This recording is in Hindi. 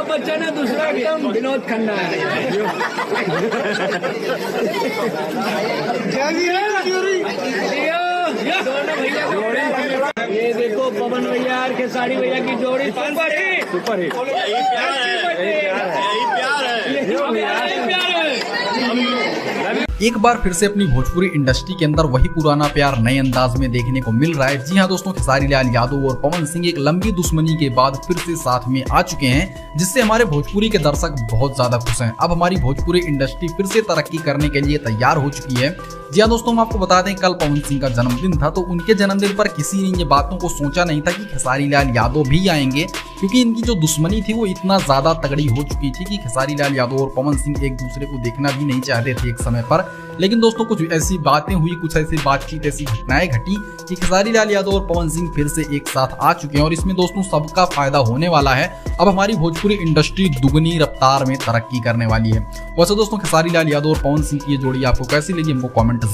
बच्चन है, दूसरा एकदम विनोद खन्ना है। दोनों भैया, ये देखो पवन भैया और खेसारी भैया की जोड़ी सुपर हिट, सुपर हिट। यही प्यार है, यही प्यार है। एक बार फिर से अपनी भोजपुरी इंडस्ट्री के अंदर वही पुराना प्यार नए अंदाज में देखने को मिल रहा है। जी हाँ दोस्तों, खेसारी लाल यादव और पवन सिंह एक लंबी दुश्मनी के बाद फिर से साथ में आ चुके हैं, जिससे हमारे भोजपुरी के दर्शक बहुत ज्यादा खुश हैं। अब हमारी भोजपुरी इंडस्ट्री फिर से तरक्की करने के लिए तैयार हो चुकी है। जी हाँ दोस्तों, हम आपको बता दें कल पवन सिंह का जन्मदिन था, तो उनके जन्मदिन पर किसी ने ये बातों को सोचा नहीं था कि खेसारी लाल यादव भी आएंगे, क्योंकि इनकी जो दुश्मनी थी वो इतना ज्यादा तगड़ी हो चुकी थी कि खेसारी लाल यादव और पवन सिंह एक दूसरे को देखना भी नहीं चाहते थे एक समय पर। लेकिन दोस्तों कुछ ऐसी बातें हुई, कुछ ऐसी बातचीत, ऐसी घटनाएं घटी कि खेसारी लाल यादव और पवन सिंह फिर से एक साथ आ चुके हैं और इसमें दोस्तों सबका फायदा होने वाला है। अब हमारी भोजपुरी इंडस्ट्री दुगनी रफ्तार में तरक्की करने वाली है। वैसे दोस्तों खेसारी लाल यादव और पवन सिंह की ये जोड़ी आपको कैसी लगी हमको कमेंट